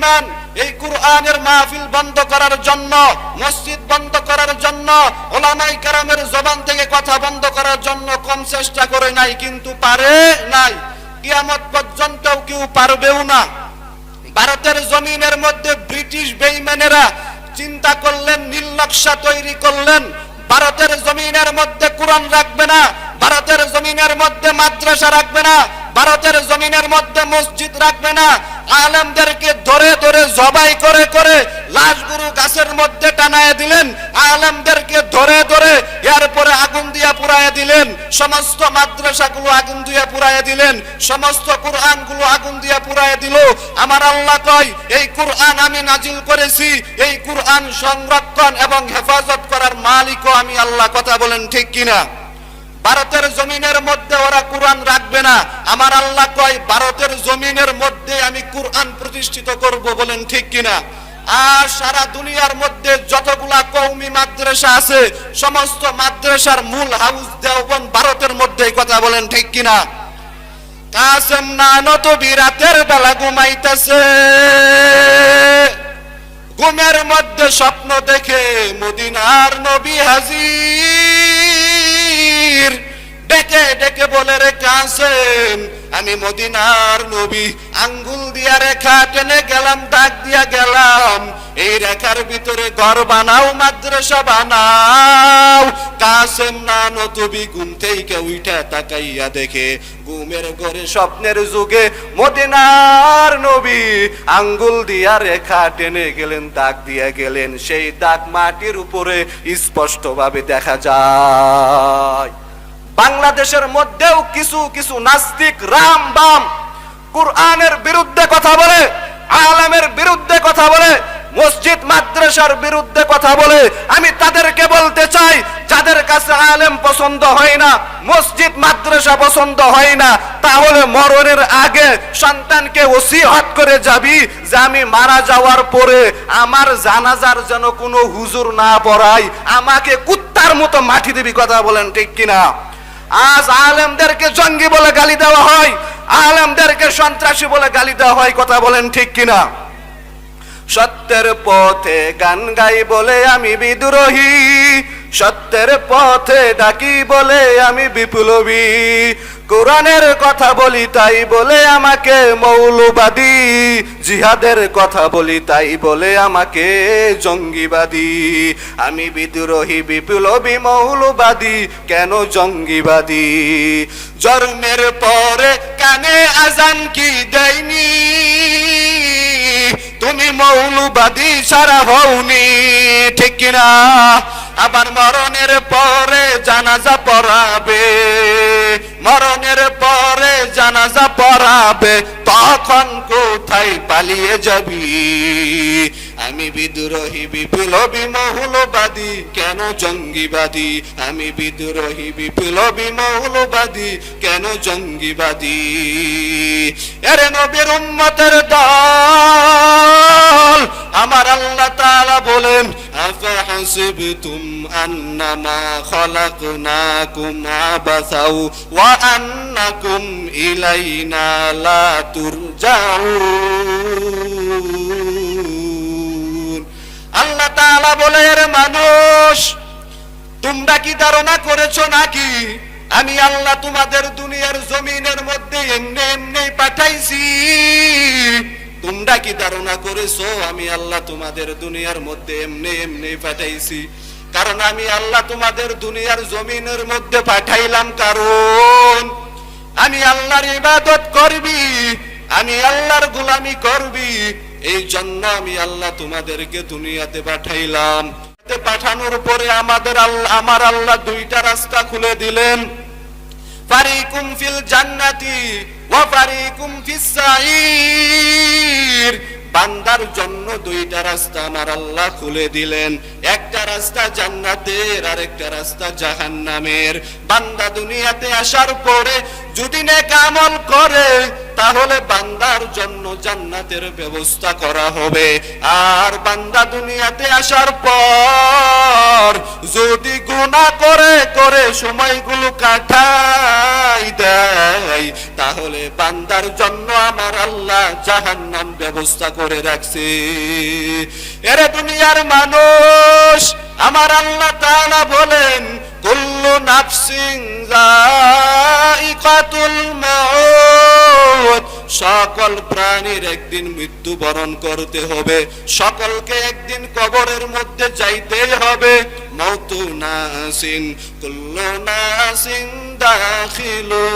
বেঈমান এই কুরআনের মাহফিল বন্ধ করার জন্য, মসজিদ বন্ধ করার জন্য, উলামায়ে কেরামের জবান থেকে কথা বন্ধ করার জন্য কম চেষ্টা করে নাই, কিন্তু পারে নাই, কিয়ামত পর্যন্তও কেউ পারবেও না। ভারতের জমিনের মধ্যে ব্রিটিশ বেঈমানেরা চিন্তা করলেন, নীল নকশা তৈরি করলেন, ভারতের জমিনের মধ্যে কোরআন রাখবে না, ভারতের জমিনের মধ্যে মাদ্রাসা রাখবে না, ভারতের জমিনের মধ্যে মসজিদ রাখবে না। আলেমদেরকে ধরে ধরে জবাই করে করে লাশগুলো গাছের মধ্যে টানায় দিলেন, আলেমদেরকে ধরে ধরে এরপরে আগুন দিয়া পুড়ায় দিলেন, সমস্ত মাদ্রাসাগুলো আগুন দিয়া পুড়ায় দিলেন, সমস্ত কোরআনগুলো আগুন দিয়া পুড়ায় দিল। আমার আল্লাহ কয়, এই কোরআন আমি নাজিল করেছি, এই কোরআন সংরক্ষণ এবং হেফাজত করার মালিকও আমি আল্লাহ। কথা বলেন ঠিক কিনা? ভারতের জমিনের মধ্যে ওরা কোরআন রাখবে না, আমার আল্লাহ কয় ভারতের জমিনের মধ্যে আমি কোরআন প্রতিষ্ঠিত করব। বলেন ঠিক কিনা? আর সারা দুনিয়ার মধ্যে যতগুলা কওমি মাদ্রাসা আছে, সমস্ত মাদ্রাসার মূল হাউস দেওবন্দ ভারতের মধ্যে। কথা বলেন ঠিক কিনা? কাসেম নানতবী রাতের বেলা ঘুমাইতেছে, ঘুমের মধ্যে স্বপ্ন দেখে মদিনার নবী হাজির, ডেকে ডেকে বলে রে কাসেম, আমি মদিনার নবী, আঙ্গুল দিয়া রেখা টেনে গেলাম, ডাক দিয়া গেলাম, এই রেখার ভিতরে ঘর বানাও, মাদ্রাসা বানাও। কাসেম নানতবী ঘুম থেকে উঠা তাকাইয়া দেখে ঘুমের ঘরে স্বপ্নের যুগে মদিনার নবী আঙ্গুল দিয়া রেখা টেনে গেলেন, দাগ দিয়া গেলেন, সেই দাগ মাটির উপরে স্পষ্ট ভাবে দেখা যায়। বাংলাদেশের মধ্যেও কিছু কিছু নাস্তিক রাম বাম কুরআনের বিরুদ্ধে কথা বলে, আলেমের বিরুদ্ধে কথা বলে, মসজিদ মাদ্রাসার বিরুদ্ধে কথা বলে। আমি তাদেরকে বলতে চাই, যাদের কাছে আলেম পছন্দ হয় না, মসজিদ মাদ্রাসা পছন্দ হয় না, তাহলে মরণের আগে সন্তানকে ওসিয়ত করে যাবি যে আমি মারা যাওয়ার পরে আমার জানাজার যেন কোনো হুজুর না পড়ায়, আমাকে কুত্তার মতো মাটি দিবি। কথা বলেন ঠিক কিনা? আজ আলেমদেরকে জঙ্গি বলে গালি দেওয়া হয়, আলেমদেরকে সন্ত্রাসী বলে গালি দেওয়া হয়। কথা বলেন ঠিক কিনা? সত্যের পথে গান গাই বলে আমি বিদ্রোহী, সত্যের পথে ডাকি বলে আমি বিপ্লবী, কোরআনের কথা বলি তাই বলে আমাকে মৌলবাদী, জিহাদের কথা বলি তাই বলে আমাকে জঙ্গিবাদী। আমি বিদ্রোহী, বিপ্লবী, মৌলবাদী, কেন জঙ্গিবাদী? জন্মের পরে কানে আজান কি দেয়নি, তুমি মৌলবাদী ছাড়া হওনি। ঠিক কিনা? আবার মরণের পরে জানাজা পড়াবে, মরণের পরে জানাজা পড়াবে, তখন কোথায় পালিয়ে যাবি? আমি বিদ্রোহী, বিপ্লবী, মৌলবাদী, কেন জঙ্গিবাদী? আমি বিদ্রোহী, বিপ্লবী, মৌলবাদী, কেন জঙ্গিবাদী? এরে নবীর উম্মতের দল, আমার আল্লাহ তাআলা বলেন, আফাহাসিবতুম আন্নামা খালাকনাকুম আবাসাও ওয়া আন্নাকুম ইলাইনা লা তুরজাউন। আল্লাহ তাআলা বলে, এর মানুষ, তোমরা কি ধারণা করেছো নাকি আমি আল্লাহ তোমাদের দুনিয়ার জমিনের মধ্যে এমনি এমনি পাঠাইছি? তোমরা কি ধারণা করেছো আমি আল্লাহ তোমাদের দুনিয়ার মধ্যে এমনি এমনি পাঠাইছি? কারণ আমি আল্লাহ তোমাদের দুনিয়ার জমিনের মধ্যে পাঠাইলাম কারণ আমি আল্লাহর ইবাদত করবি, আমি আল্লাহর গোলামি করবি, এই জন্য আমি আল্লাহ তোমাদেরকে দুনিয়াতে পাঠাইলাম। পাঠানোর পরে আমার আল্লাহ দুইটা রাস্তা খুলে দিলেন, ফারিকুম ফিল জান্নাতি ওয়া ফারিকুম ফিস সাঈর। বান্দার জন্য দুইটা রাস্তা আমার আল্লাহ খুলে দিলেন, একটা রাস্তা জান্নাতের আর একটা রাস্তা জাহান্নামের। বান্দা দুনিয়াতে আসার পরে যদি নেক আমল করে তাহলে বান্দার জন্য জান্নাতের ব্যবস্থা করা হবে। আর বান্দা দুনিয়াতে আসার পর যদি গুনাহ করে করে সময়গুলো কাটাই দেয় তাহলে বান্দার জন্য আমার আল্লাহ জাহান্নাম ব্যবস্থা করে রাখছে। এরে দুনিয়ার মানুষ, আমার আল্লাহ তাআলা বলেন কুল্লু নাফসিন যায়িকাতুল মাউত, সকল প্রাণীর একদিন মৃত্যুবরণ করতে হবে, সকলকে একদিন কবরের মধ্যে যাইতেই হবে। মাউতু নাসিন কুল্লু নাসিন দাখিলু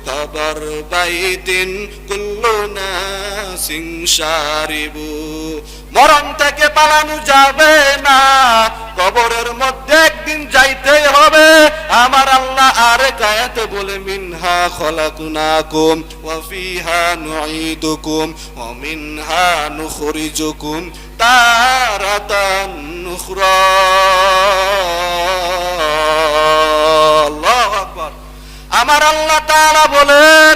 কবর বাইতিন কুল্লু নাসিন শারিবু, মরণ থেকে পালানো যাবে না, কবরের মধ্যে একদিন যাইতেই হবে। আমার আল্লাহ আরেক আয়াতে বলে মিনহা খলাকনাকুম ওয়া ফিহা নুঈদুকুম ওয়া মিনহা নুখরিজুকুম তারাতান উখরা। আল্লাহু আকবার। আমার আল্লাহ তাআলা বলেন,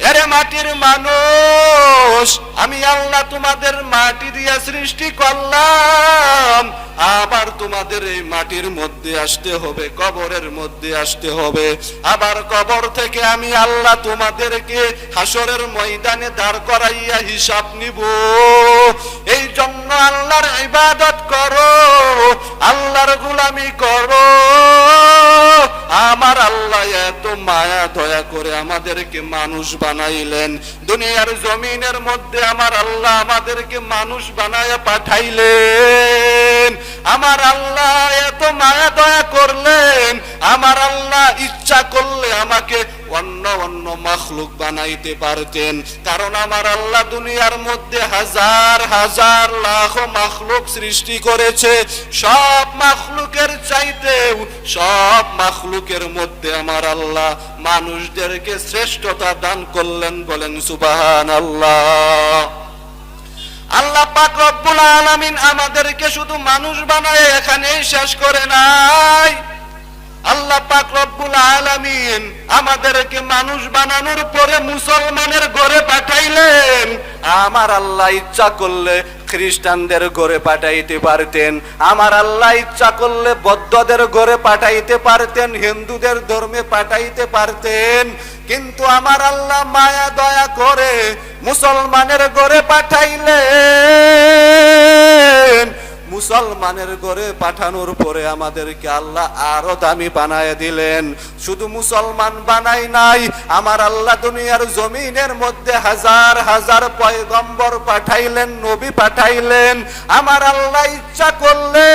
এরে মাটির মানুষ, আমি আল্লাহ তোমাদের মাটি দিয়া সৃষ্টি করলাম, আবার তোমাদের এই মাটির মধ্যে আসতে হবে, কবরের মধ্যে আসতে হবে। আবার কবর থেকে আমি আল্লাহ তোমাদেরকে হাসরের ময়দানে দাঁড় করাইয়া হিসাব নিব। এই জন্য আল্লাহর ইবাদত করো, আল্লাহর গোলামি করো। আমার আল্লাহ এত মায়া দয়া করে আমাদেরকে মানুষ বানাইলেন, দুনিয়ার জমিনের মধ্যে আমার আল্লাহ আমাদেরকে মানুষ বানায়া পাঠাইলেন। আমার আল্লাহ এত মায়া দয়া করলেন, আমার আল্লাহ ইচ্ছা করলে আমাকে অন্য অন্য মাখলুক বানাইতে পারতেন, কারণ আমার আল্লাহ দুনিয়ার মধ্যে হাজার হাজার লাখ মাখলুক সৃষ্টি করেছে। সব মাখলুকের চাইতেও সব মাখলুকের মধ্যে আমার আল্লাহ মানুষদেরকে শ্রেষ্ঠতা দান করলেন। বলেন সুবহানাল্লাহ। আল্লাহ পাক রব্বুল আলামিন আমাদেরকে শুধু মানুষ বানায় এখানেই শেষ করে নাই। আল্লাহ পাক রব্বুল আলামিন আমাদেরকে মানুষ বানানোর পরে মুসলমানের ঘরে পাঠাইলেন। আমার আল্লাহ ইচ্ছা করলে খ্রিস্টানদের ঘরে পাঠাইতে পারতেন, আমার আল্লাহ ইচ্ছা করলে বৌদ্ধদের ঘরে পাঠাইতে পারতেন, হিন্দুদের ধর্মে পাঠাইতে পারতেন, কিন্তু আমার আল্লাহ মায়া দয়া করে মুসলমানের ঘরে পাঠাইলেন। মুসলমানের ঘরে পাঠানোর পরে আমাদেরকে আল্লাহ আরো দামি বানায় দিলেন। শুধু মুসলমান বানাই নাই, আমার আল্লাহ দুনিয়ার জমিনের মধ্যে হাজার হাজার পয়গম্বর পাঠাইলেন, নবী পাঠাইলেন। আমার আল্লাহ ইচ্ছা করলে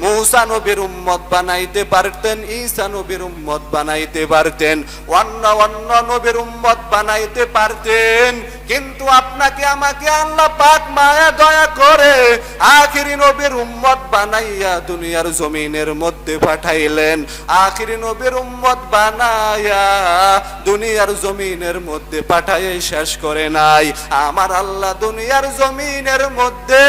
মূসা নবীর উম্মত বানাইতে পারতেন, ঈসা নবীর উম্মত বানাইতে পারতেন, অন্য অন্য নবীর উম্মত বানাইতে পারতেন, কিন্তু আপনাকে আমাকে আল্লাহ পাক মায়া দয়া করে আখিরি নবীর উম্মত বানাইয়া দুনিয়ার জমিনের মধ্যে পাঠাইলেন। আখিরি নবীর উম্মত বানাইয়া দুনিয়ার জমিনের মধ্যে পাঠাইয়া শেষ করে নাই। আমার আল্লাহ দুনিয়ার জমিনের মধ্যে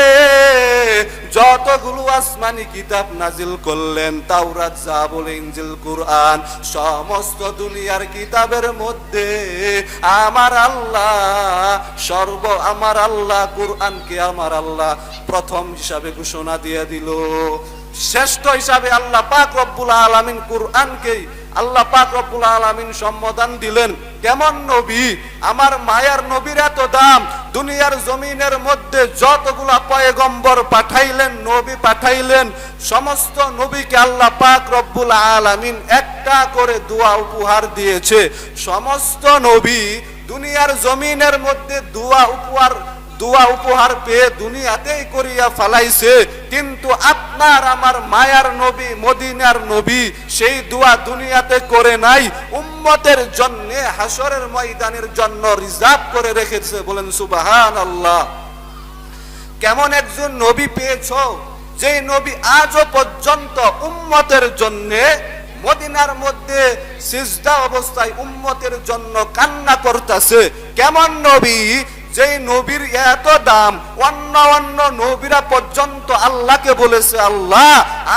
যতগুলো আসমানি কিতাব নাজিল করলেন, তাওরাত, জাবুর, ইনজিল, কুরআন, সমস্ত দুনিয়ার কিতাবের মধ্যে আমার আল্লাহ আমার আল্লাহ কুরআনকে আমার আল্লাহ প্রথম হিসাবে ঘোষণা দিয়ে দিল। শ্রেষ্ঠ হিসাবে আল্লাহ পাক রব্বুল আলামিন কুরআনকে আল্লাহ পাক রব্বুল আলামিন সম্বোধন দিলেন। কেমন নবী, আমার মায়ার নবীর এত দাম। দুনিয়ার জমিনের মধ্যে যতগুলা পয়গম্বর পাঠাইলেন, নবী পাঠাইলেন, সমস্ত নবীকে আল্লাহ পাক রব্বুল আলামিন একটা করে দোয়া উপহার দিয়েছে। সমস্ত নবী দুনিয়ার জমিনের মধ্যে দোয়া উপহার পেয়ে দুনিয়াতেই করিয়া ফেলাইছে, কিন্তু আপনার আমার মায়ার নবী, মদিনার নবী সেই দোয়া দুনিয়াতে করে নাই, উম্মতের জন্য হাসরের ময়দানের জন্য রিজার্ভ করে রেখেছে। বলেন সুবহানাল্লাহ। কেমন একজন নবী পেয়েছো, যে নবী আজও পর্যন্ত উম্মতের জন্য মদিনার মধ্যে সিজদা অবস্থায় উম্মতের জন্য কান্না করতেছে। কেমন নবী, যেই নবীর এত দাম, অন্য অন্য নবীরা পর্যন্ত আল্লাহকে বলেছে, আল্লাহ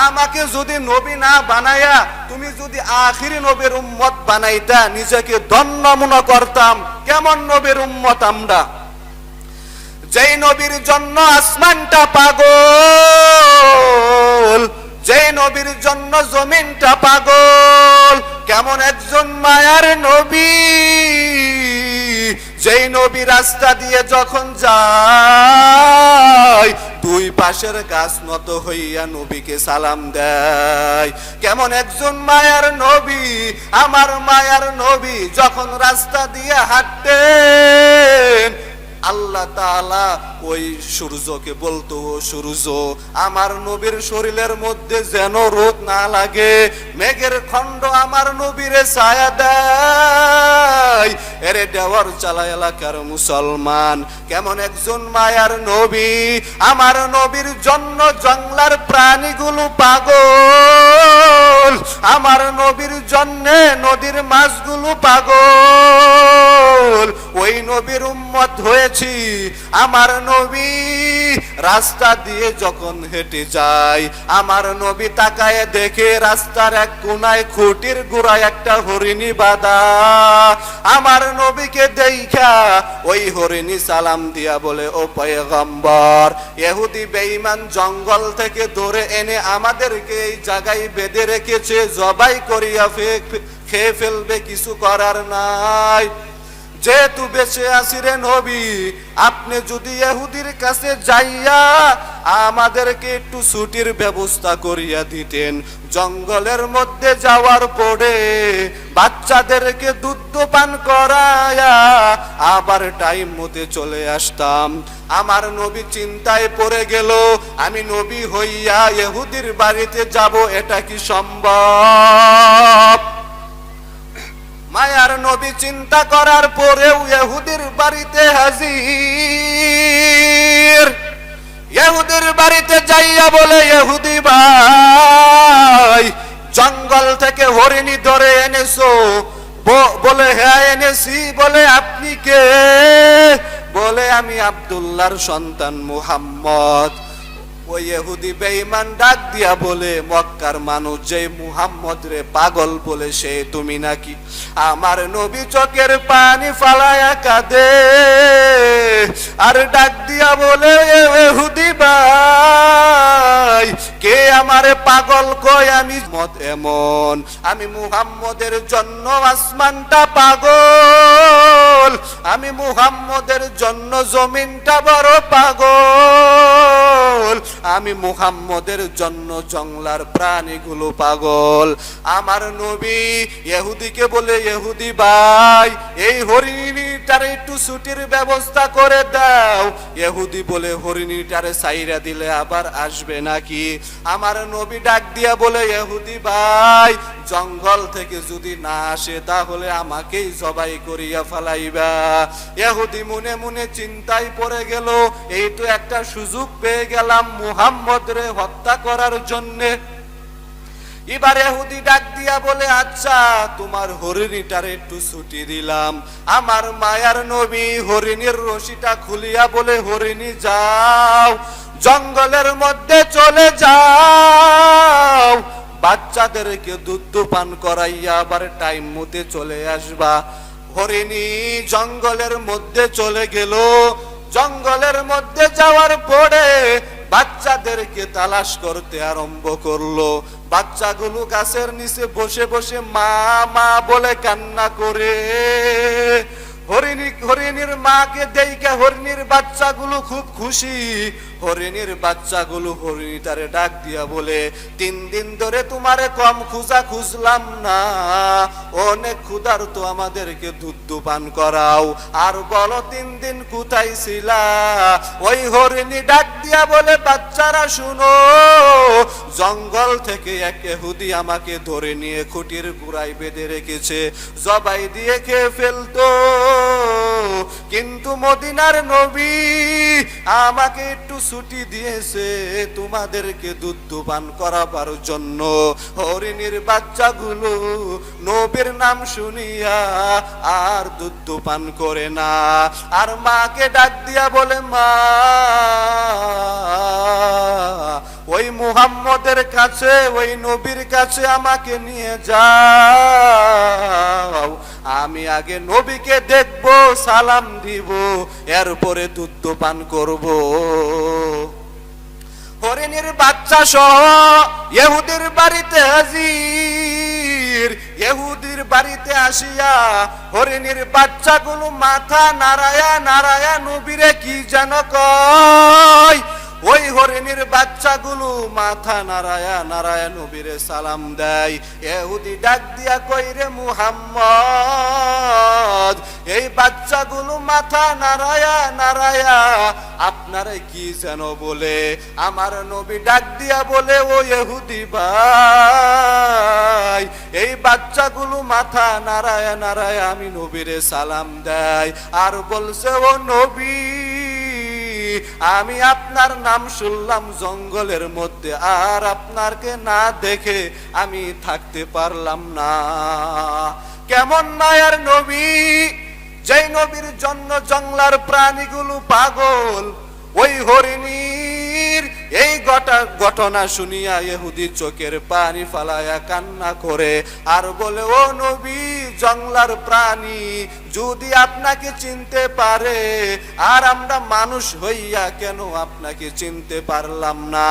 আমাকে যদি নবী না বানায়া তুমি যদি আখিরি নবীর উম্মত বানাইতা, নিজেকে ধন্য মনে করতাম। কেমন নবীর উম্মত আমরা, যেই নবীর জন্য আসমানটা পাগল, যেই নবীর জন্য জমিনটা পাগল। কেমন একজন মায়ার নবী, যেই নবী রাস্তা দিয়ে যখন যায় দুই পাশের গাছ নত হইয়া নবীকে সালাম দেয়। কেমন একজন মায়ার নবী, আমার মায়ার নবী যখন রাস্তা দিয়ে হাঁটতেন, আল্লাহ তাআলা ওই সূর্যকে বলতো, ও সূর্য আমার নবীর শরীরের মধ্যে যেন রোদ না লাগে, মেঘের খণ্ড আমার নবীরে ছায়া দেয়। এরে দেওয়ার চালা এলাকার মুসলমান, কেমন একজন মায়ার নবী, আমার নবীর জন্য জঙ্গলার প্রাণীগুলো পাগল, আমার নবীর জন্য নদীর মাছগুলো পাগল। ওই নবীর উম্মত হয়েছি। আমার নবী রাস্তা দিয়ে যখন হেঁটে যায়, আমার নবী তাকায় দেখে রাস্তার এক কোনায় খুঁটির গোড়ায় একটা হরিণী বাঁধা। আমার নবীকে দেখা ওই হরিণী সালাম দিয়া বলে, ও পয়গম্বর, ইহুদি বেঈমান জঙ্গল থেকে ধরে এনে আমাদেরকে এই জায়গায় বেঁধে রেখেছে, জবাই করিয়া খেয়ে ফেলবে, কিছু করার নাই। যেহেতু বেঁচে আছি রে নবী, আপনি যদি ইহুদির কাছে যাইয়া আমাদেরকে একটু ছুটির ব্যবস্থা করিয়া দিতেন, জঙ্গলের মধ্যে যাওয়ার পরে বাচ্চাদেরকে দুধ পান করায়া আবার টাইম মতে চলে আসতাম। আমার নবী চিন্তায় পড়ে গেল, আমি নবী হইয়া ইহুদির বাড়িতে যাব, এটা কি সম্ভব? মায়ার নবী চিন্তা করার পরেও ইহুদির বাড়িতে হাজির। ইহুদির বাড়িতে যাইয়া বলে, ইহুদি ভাই জঙ্গল থেকে হরিণী ধরে এনেছো? বলে হ্যাঁ এনেছি। বলে আপনি কে? বলে আমি আব্দুল্লাহর সন্তান মুহাম্মদ। ওই ইহুদি বেঈমান ডাক দিয়া বলে, মক্কার মানুষ যে মুহাম্মদ রে পাগল বলে, সে তুমি নাকি? আমার নবী চোখের পানি ফালায়া কাঁদে আর ডাক দিয়া বলে, ইহুদি ভাই কে আমারে পাগল কয়? আমি মত এমন, আমি মুহাম্মদের জন্য আসমানটা পাগল, আমি মুহাম্মদের জন্য জমিনটা বড় পাগল, আমি মুহাম্মদের জন্য জঙ্গলার প্রাণীগুলো পাগল। আমার নবী ইহুদিকে বলে, ইহুদি ভাই এই হরিণীটারে একটু ছুটির ব্যবস্থা করে দাও। ইহুদি বলে, হরিণীটারে ছাইরা দিলে আবার আসবে নাকি? আমার নবী ডাক দিয়া বলে, ইহুদি ভাই জঙ্গল থেকে যদি না আসে তাহলে আমাকেই জবাই করিয়া ফেলাইবা। ইহুদি মনে মনে চিন্তায় পড়ে গেল, এই তো একটা সুযোগ পেয়ে গেলাম মুহাম্মদ রে হত্যা করার জন্যে। এবার ইহুদি ডাক দিয়া বলে, আচ্ছা তোমার হরিণীটারে একটু ছুটি দিলাম। আমার মায়ার নবী হরিণীর রশিটা খুলিয়া বলে, হরিণী যাও, জঙ্গলের মধ্যে চলে যাও, বাচ্চাদেরকে দুধ পান করাইয়া আবার টাইম মতে চলে আসবা। হরিণী জঙ্গলের মধ্যে চলে গেল। জঙ্গলের মধ্যে যাওয়ার পরে বাচ্চাদেরকে তালাশ করতে আরম্ভ করলো। বাচ্চাগুলো গাছের নিচে বসে বসে মা মা বলে কান্না করে। হরিণীর মাকে দেইকা হরিণীর বাচ্চাগুলো খুব খুশি। হরিণীর বাচ্চাগুলো হরিণীটারে ডাক দিয়া বলে, 3 দিন ধরে তোমারে কম খুঁজলাম না, অনেক ক্ষুধার্ত, আমাদেরকে দুধ পান করাও। আর বলো 3 দিন কোথায় ছিলা? ওই হরিণী ডাক দিয়া বলে, বাচ্চারা শুনো, জঙ্গল থেকে এক ইহুদি আমাকে ধরে নিয়ে খুঁটির গোড়ায় বেঁধে রেখেছে, জবাই দিয়ে খেয়ে ফেলতো। কিন্তু মদিনার নবী আমাকে একটু ছুটি দিয়েছে তোমাদেরকে দুধ পান করাবার জন্য। হরিণীর বাচ্চাগুলো নবীর নাম শুনিয়া আর দুধ পান করে না, আর মাকে ডাক দিয়া বলে, মা ওই মুহাম্মদের কাছে, ওই নবীর কাছে আমাকে নিয়ে যাও, আমি আগে নবীকে দেখব, সালাম দিব, এরপরে দুধ পান করব। হরিণীর বাচ্চা সহ ইহুদির বাড়িতে হাজির। ইহুদির বাড়িতে আসিয়া হরিণীর বাচ্চাগুলো মাথা নাড়ায়া নাড়ায়া নবীরে কি যেন কয়। ওই হরিণীর বাচ্চাগুলো মাথা নাড়ায়া নাড়ায়া নবীরে সালাম দেয়। ইহুদি ডাক দিয়া কই, রে মুহাম্মদ, এই বাচ্চাগুলো মাথা নাড়ায়া নাড়ায়া আপনারে কি যেন বলে। আমার নবী ডাক দিয়া বলে, ও ইহুদি ভাই, এই বাচ্চাগুলো মাথা নাড়ায়া নাড়ায়া আমি নবীরে সালাম দেয়, আর বলছে, ও নবী, আমি আপনার নাম শুনলাম জঙ্গলের মধ্যে, আর আপনাকে না দেখে আমি থাকতে পারলাম না। কেমন মায়ার নবী, যেই নবীর জন্য জঙ্গলার প্রাণীগুলো পাগল। ওই হরিণীর এই ঘটনা শুনিয়া ইহুদি চোখের পানি ফালায়া কান্না করে, আর বলে, ও নবী, জঙ্গলার প্রাণী যদি আপনাকে চিনতে পারে, আর আমরা মানুষ হইয়া কেন আপনাকে চিনতে পারলাম না?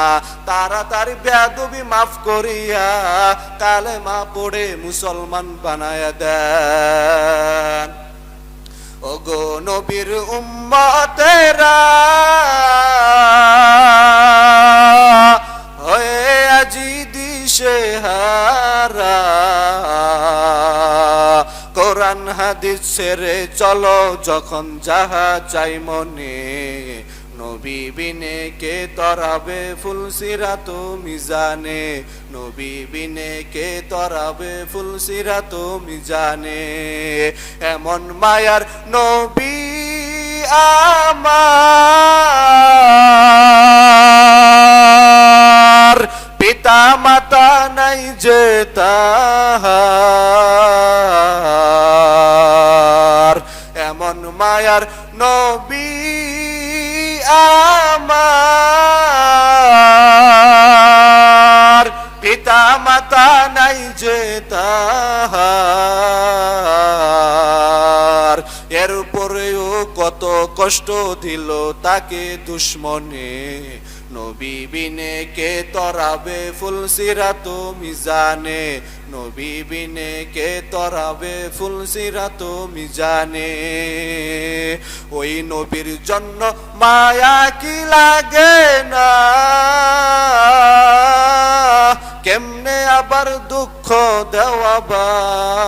তাড়াতাড়ি বেয়াদবি মাফ করিয়া কালেমা পড়ে মুসলমান বানায়া দেন। ওগো নবীর উম্মতেরা, হয়ে আজি দিশেহারা, কোরআন হাদিস ছেড়ে চলো যখন যাহা চাই মনে, নবী বিনে কে তরাবে ফুলসিরাত মিজানে, নবী বিনে কে তরাবে ফুলসিরাত মিজানে। এমন মায়ার নবী আমার, পিতা মাতা নাই যে তাহার, এমন মায়ার নবী আমার, পিতা মাতা নাই যে তাহার। এর উপরেও কত কষ্ট দিল তাকে দুশ্মনে, নবী বিনে কে তরাবে ফুলসিরাত মিজানে, নবী বিনে কে তরাবে ফুলসিরাত মিজানে। ওই নবীর জন্য মায়া কি লাগে না, কেমনে আবার দুঃখ দেওয়াবার।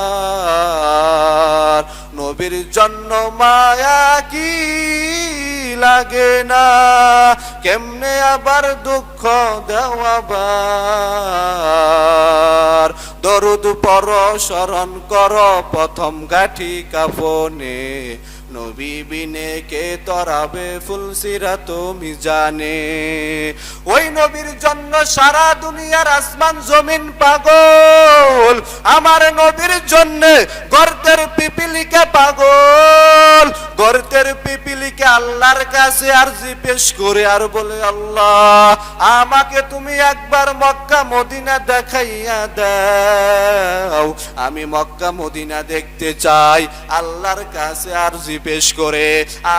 নবীর জন্য মায়া কি লাগে না, কেমনে আবার দুঃখ দেওয়াবার। দরুদ পর স্মরণ কর প্রথম গাঠি কাফনে, নবী বিনে কে তরাবে ফুলসিরাত মিজানে। ওই নবীর জন্য সারা দুনিয়ার আসমান জমিন পাগল, আমার নবীর জন্য গর্তের পিপিলিকা পাগল। গর্তের পিপিলিকা আল্লাহর কাছে আরজি পেশ করে আর বলে, আল্লাহ, আমাকে তুমি একবার মক্কা মদিনা দেখাইয়া দাও, আমি মক্কা মদিনা দেখতে চাই। আল্লাহর কাছে আরজি পেশ করে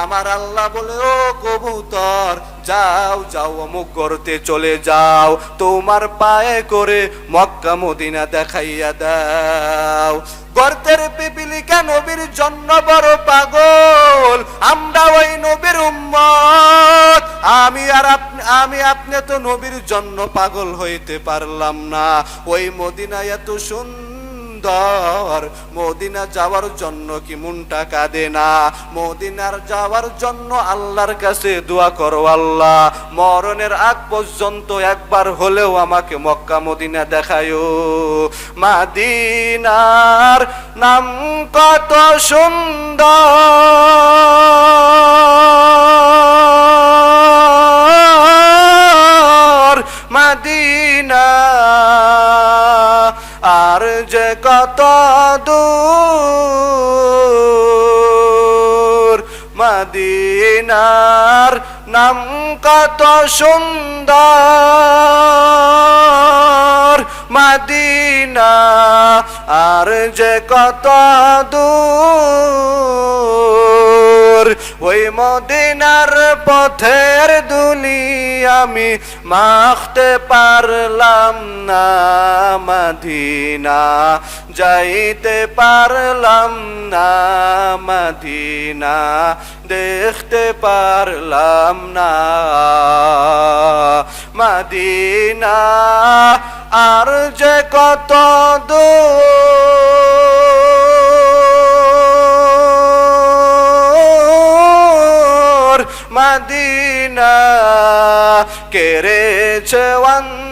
আমার আল্লাহ বলে, ও কবুতর, যাও যাও অমুক গর্তে চলে যাও, তোমার পায়ে করে মক্কা মদিনা দেখাইয়া দাও। গর্তের পিপিলিকা নবীর জন্য বড় পাগল, আমরা ওই নবীর উম্মত। আমি আপনি তো নবীর জন্য পাগল হইতে পারলাম না। ওই মদিনা এত সুন্দর সুন্দর, মদিনা যাওয়ার জন্য কি মনটা কাঁদে না? মদিনার যাওয়ার জন্য আল্লাহর কাছে দোয়া করো, আল্লাহ মরণের আগ পর্যন্ত একবার হলেও আমাকে মক্কা মদিনা দেখায়ো। মদিনার নাম কত সুন্দর, মদিনা আর যে কত দূর, মদিনার নাম কত সুন্দর, মদিনা আর যে কত দূর। ওই মদিনার পথের ধুলি আমি মাখতে পারলাম না, মদিনা যাইতে পারলাম না, মদিনা দেখতে পারলাম না। মদিনা আর যে কত দূর, মদিনা কেড়েছে অন্তর।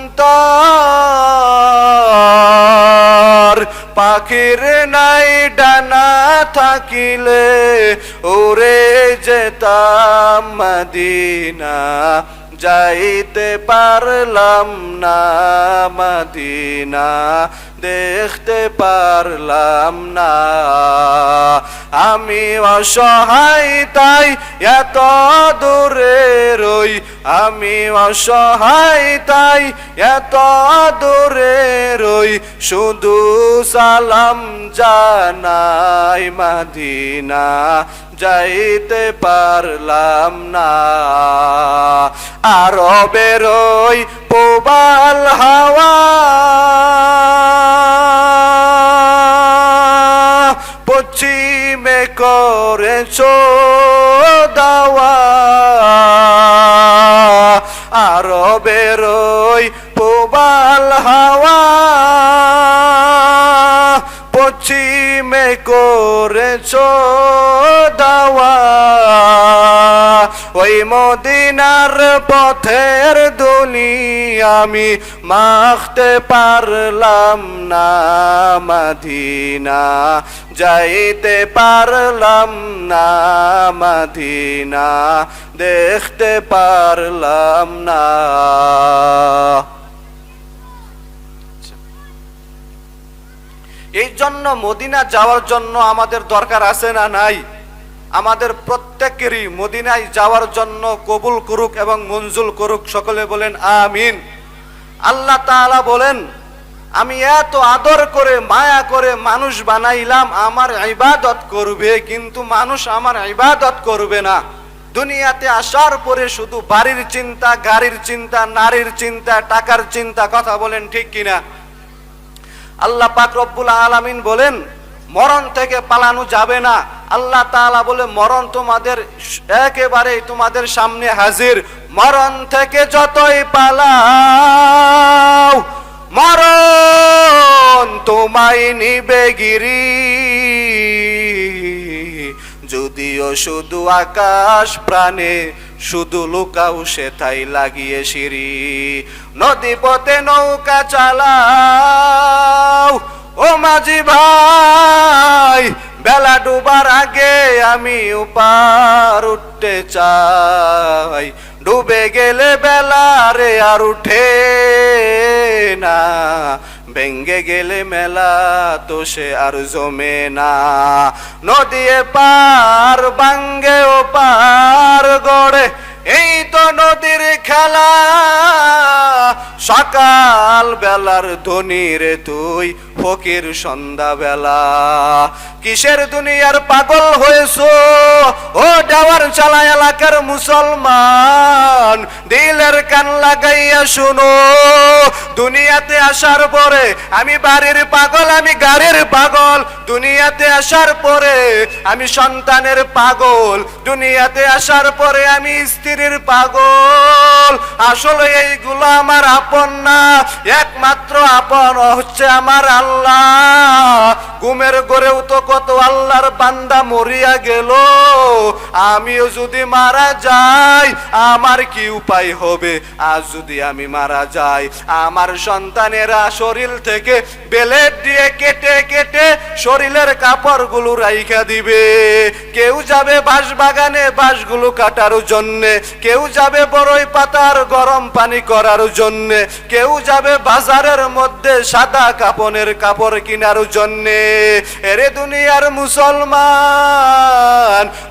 পাখির নাই ডানা থাকিলে উড়ে যেতাম, মদিনা যাইতে পারলাম না, মদিনা দেখতে পারলাম না। আমি অসহায় তাই এত দূরে রই, আমি অসহায় তাই এত দূরে রই, শুধু সালাম জানাই, মদিনা যাইতে পারলাম না। আরবে রই প্রবাল হাওয়া, পশ্চিমে করেছো দাওয়া। আরবে রই প্রবাল হাওয়া, পশ্চিমে করেছো দাওয়া। ওই মদিনার পথের ধুলি আমি মাখতে পারলাম না, মদিনা যাইতে পারলাম না, মদিনা দেখতে পারলাম না। এই জন্য মদিনা যাওয়ার জন্য আমাদের দরকার আছে না নাই? আমাদের প্রত্যেকেরই মদিনায় যাওয়ার জন্য কবুল করুক এবং মঞ্জুর করুক, সকলে বলেন আমিন। আল্লাহ তাআলা বলেন, আমি এত আদর করে মায়া করে মানুষ বানাইলাম আমার ইবাদত করবে, কিন্তু মানুষ আমার ইবাদত করবে না। দুনিয়াতে আসার পরে শুধু বাড়ির চিন্তা, গাড়ির চিন্তা, নারীর চিন্তা, টাকার চিন্তা, কথা বলেন ঠিক কিনা? আল্লাহ পাক রব্বুল আলামিন বলেন, মরণ থেকে পালানো যাবে না। আল্লাহ তাআলা বলে, মরণ তোমাদের একেবারে তোমাদের সামনে হাজির, মরণ থেকে যতই পালাও মরণ তোমায় নিবে গিরি। যদিও শুধু আকাশ প্রাণে শুধু লুকাও সেথায় লাগিয়ে সিঁড়ি। নদী পথে নৌকা চালাও ও মাঝি ভাই, বেলা ডুবার আগে আমি উপার উঠতে চাই। ডুবে গেলে বেলা রে আর উঠে না, ভেঙ্গে গেলে মেলা তো সে আর জমে না। নদী পার ভাঙ্গে ও পার গড়ে, এই তো নদীর খেলা। সকাল বেলার ধনী রে তুই, ফকির সন্ধ্যা বেলা। কিসের দুনিয়ার পাগল হয়েছো ও ডাওয়ার চালা এলাকার মুসলমান, দিলের কান লাগাইয়া শুনো। দুনিয়াতে আসার পরে আমি বাড়ির পাগল, আমি গাড়ির পাগল। দুনিয়াতে আসার পরে আমি সন্তানের পাগল। দুনিয়াতে আসার পরে আমি স্ত্রীর পাগল। আসলে এইগুলো আমার আপন না, একমাত্র আপন হচ্ছে আমার আল্লাহ। ঘুমের ঘরেও তো কত আল্লাহর বান্দা মরিয়া গেল, আমিও যদি মারা যাই আমার কি উপায় হবে? আজ যদি আমি মারা যাই আমার সন্তানেরা শরীর থেকে বেলেট দিয়ে কেটে কেটে শরীরের কাপড়গুলো রাইখা দিবে। কেউ যাবে বাঁশ বাগানে বাঁশগুলো কাটার জন্যে, কেউ যাবে বড়ই পাতার গরম পানি করার জন্যে, কেউ যাবে বাজারের মধ্যে সাদা কাপনের কাপড় কেনার জন্যে। এরে দুনিয়ার মুসলমান,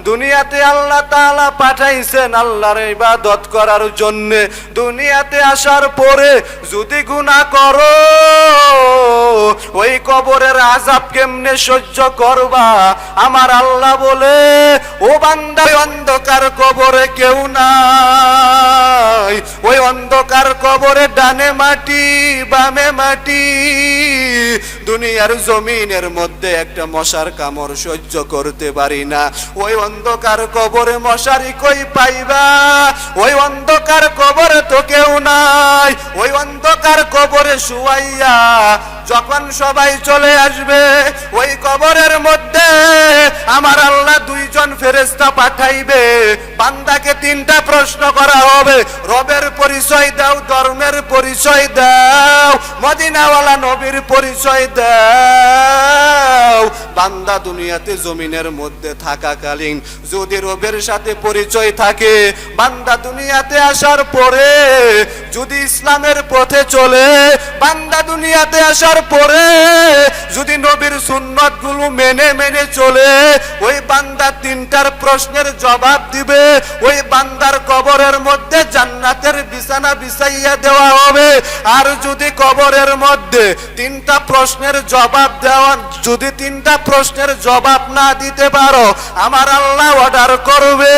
দুনিয়াতে আল্লাহ তাআলা পাঠাইছেন আল্লাহর ইবাদত করার জন্যে। দুনিয়াতে আসার পরে যদি গুনাহ করো ওই কবরের আযাব কেমনে সহ্য করবা? আমার আল্লাহ বলে, ও বান্দা, ওই অন্ধকার কবরে কেউ নাই, ওই অন্ধকার কবরে ডানে মাটি বামে মাটি। দুনিয়ার জমিনের মধ্যে একটা মশার কামড় সহ্য করতে পারি না, ওই অন্ধকার কবরে মশারি কই পাইবা? ওই অন্ধকার কবরে তো কেউ নাই। ওই অন্ধকার কবরে শুয়াইয়া যখন সবাই চলে আসবে ওই কবরের মধ্যে আমার আল্লাহ দুইজন ফেরেশতা পাঠাইবে। বান্দাকে তিনটা প্রশ্ন করা হবে, রবের পরিচয় দাও, ধর্মের পরিচয় দাও, মদিনাওয়ালা নবীর পরিচয় দাও। বান্দা দুনিয়াতে জমিনের মধ্যে থাকাকালীন যদি রবের সাথে পরিচয় থাকে, বান্দা দুনিয়াতে আসার পরে যদি ইসলামের পথে চলে, বান্দা দুনিয়াতে আসার পরে যদি নবীর সুন্নাত গুলো মেনে মেনে চলে, ওই বান্দা তিনটার প্রশ্নের জবাব দিবে। ওই বান্দার কবরের মধ্যে জান্নাতের বিছানা বিছাইয়া দেওয়া হবে। আর যদি কবরের মধ্যে তিনটা প্রশ্নের জবাব দেওয়া, যদি তিনটা প্রশ্নের জবাব না দিতে পারো, আমার আল্লাহ অর্ডার করবে,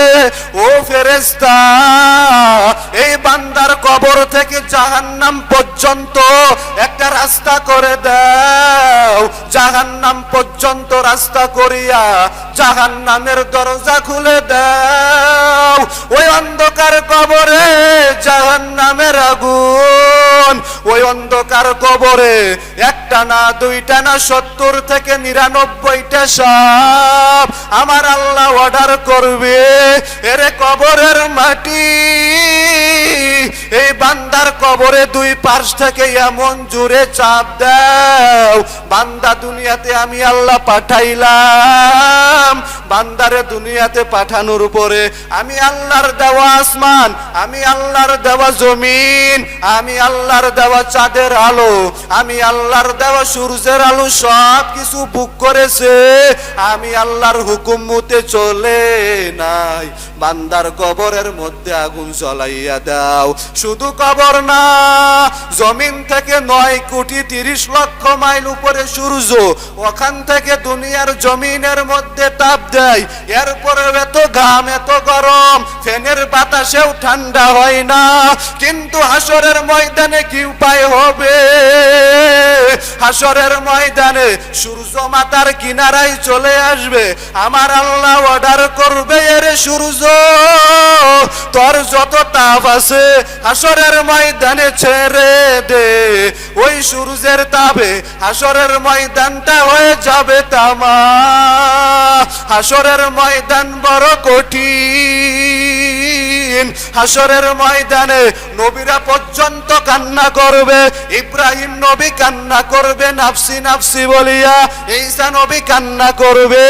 ও ফেরেশতা, এই বান্দার কবর থেকে জাহান্নাম পর্যন্ত একটা রাস্তা করে দাও। জাহান্নাম পর্যন্ত রাস্তা করিয়া জাহান্নামের দরজা খুলে দাও। ওই অন্ধকার কবরে জাহান্নামের আগুন, ওই অন্ধকার কবরে একটা না দুইটা না 70 থেকে 99টা সাপ। আমার আল্লাহ অর্ডার করবে, এরে কবরের মাটি, এই বান্দার কবরে দুই পাশ থেকে এমন জোরে চাপ দাও, বান্দা দুনিয়াতে আমি আল্লাহ পাঠাইলাম। বান্দারে দুনিয়াতে পাঠানোর পরে আমি আল্লাহর দেওয়া আসমান, আমি আল্লাহর দেওয়া জমিন, আমি আল্লাহর দেওয়া চাঁদের আলো, আমি আল্লাহর দেওয়া সূর্যের আলো সব কিছু বুক করেছে। আমি আল্লাহর হুকুম মতে চলে নাই। বান্দার কবরের মধ্যে আগুন জ্বলাইয়া দাও। শুধু কবর না, জমিন থেকে 9 কোটি 30 লক্ষ মাইল উপরে সূর্য, ওখান থেকে দুনিয়ার জমিনের মধ্যে তাপ দেয়। এরপরে এত ঘাম এত গরম, ফ্যানের বাতাসেও ঠান্ডা হয় না। কিন্তু হাসরের ময়দানে কি উপায় হবে? হাসরের ময়দানে সূর্য মাথার কিনারায় চলে আসবে। আমার আল্লাহ অর্ডার করবে, এরে সূর্য, তোর যত তাপ আছে হাসরের ময়দানে ছেড়ে দে। ওই সূর্যের তাপে হাসরের ময়দানটা হয়ে যাবে তামা। হাসরের ময়দান বড় কঠিন। হাসরের ময়দানে নবীরা পর্যন্ত কান্না করবে। ইব্রাহিম নবী কান্না করবে নাফসি নাফসি বলিয়া, ঈসা নবী কান্না করবে,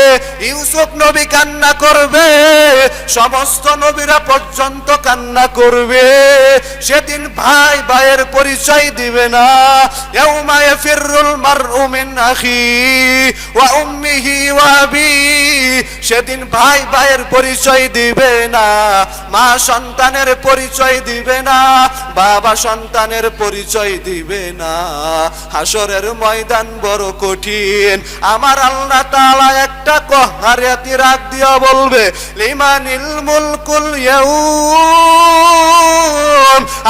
ইউসুফ নবী কান্না করবে, সমস্ত নবীরা পর্যন্ত কান্না করবে। সেদিন ভাই ভাইয়ের পরিচয় দিবে না। ইয়াউমা ইয়াফিরুল মারউ মিন আখি ওয়া উম্মিহি ওয়া আবি। সেদিন ভাই ভাইয়ের পরিচয় দিবে না, মা সন্তানের পরিচয় দিবে না, বাবা সন্তানের পরিচয় দিবে না। হাসরের ময়দান বড় কঠিন। আমার আল্লাহ তাআলা একটা কহারিয়াতি রাগ দিয়া বলবে, লিমানিল মুলকুল ইয়াউম।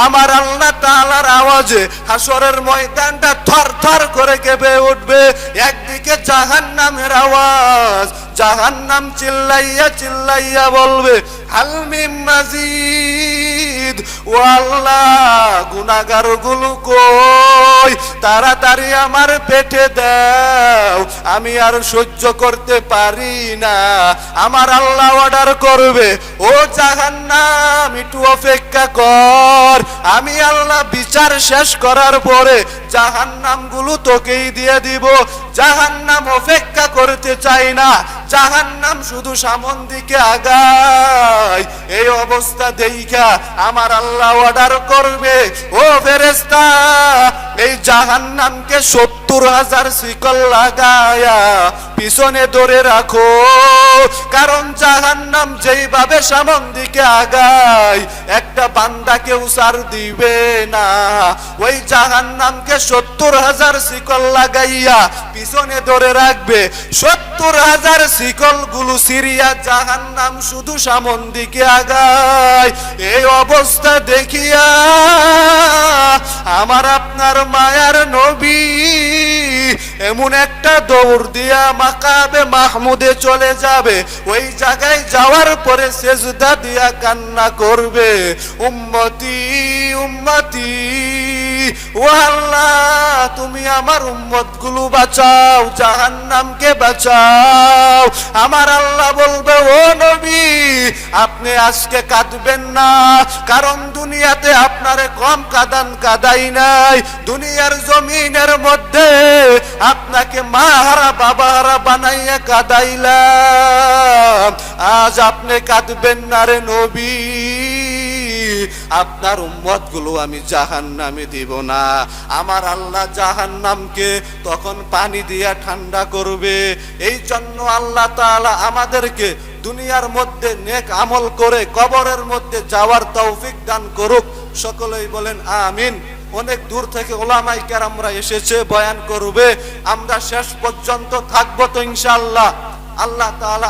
আমার আল্লাহ তাআলার আওয়াজ আওয়াজে হাসরের ময়দানটা থর থর করে কেঁপে উঠবে। একদিকে জাহান্নামের আওয়াজ, জাহান্নাম চিল্লাইয়া চিল্লাইয়া বলবে হাল মিন মাজিদ, ও আল্লাহ গুনাহগার গুলো কই, তাড়াতাড়ি আমার পেটে দাও, আমি আর সহ্য করতে পারি না। আমার আল্লাহ অর্ডার করবে, ও জাহান্নাম একটু অপেক্ষা কর, আমি আল্লাহ বিচার শেষ করার পরে জাহান্নাম গুলো তোকেই দিয়ে দিব। জাহান্নাম অপেক্ষা করতে চাই না, জাহান্নাম শুধু সামন দিকে আগায়। এই অবস্থা দেইখা আমার আল্লাহ অর্ডার করবে, ও ফেরেশতা এই জাহান্নামকে 70,000 শিকল লাগায়া পিছনে ধরে রাখো, কারণ জাহান্নাম যেইভাবে সামন দিকে আগায় একটা বান্দাকে ছাড় দিবে না। ওই জাহান্নামকে 70,000 শিকল লাগাইয়া পিছনে ধরে রাখবে। 70,000 শিকল গুলো সিরিয়া জাহান্নাম শুধু সামন দিকে আগায়। এই অবস্থা দেখিয়া আমার আপনার মায়ার নবী এমন একটা দৌড় দিয়া মাকাবে মাহমুদে চলে যাবে। ওই জায়গায় যাওয়ার পরে সেজদা দিয়া কান্না করবে, উম্মতি উম্মতি, ও আল্লাহ তুমি আমার উম্মত গুলো বাঁচাও, জাহান্নামকে বাঁচাও। আমার আল্লাহ বলবে, ও নবী আপনি আজকে কাঁদবেন না, কারণ দুনিয়াতে আপনারে কম কাদাই নাই। দুনিয়ার জমিনের মধ্যে আপনাকে মা হারা বাবা হারা বানাইয়া কাদাইলাম, আজ আপনি কাঁদবেন না রে নবী, আপনার উম্মত গুলো আমি জাহান্নামে দিব না। আমার আল্লাহ জাহান্নামকে তখন পানি দিয়া ঠান্ডা করবে। এই জন্য আল্লাহ তাআলা আমাদেরকে দুনিয়ার মধ্যে নেক আমল করে কবরের মধ্যে যাওয়ার তৌফিক দান করুক। সকলেই বলেন আমিন। অনেক দূর থেকে ওলামায়ে কেরামরা এসেছে বয়ান করবে, আমরা শেষ পর্যন্ত থাকবো তো ইনশাআল্লাহ। আল্লাহ তাআলা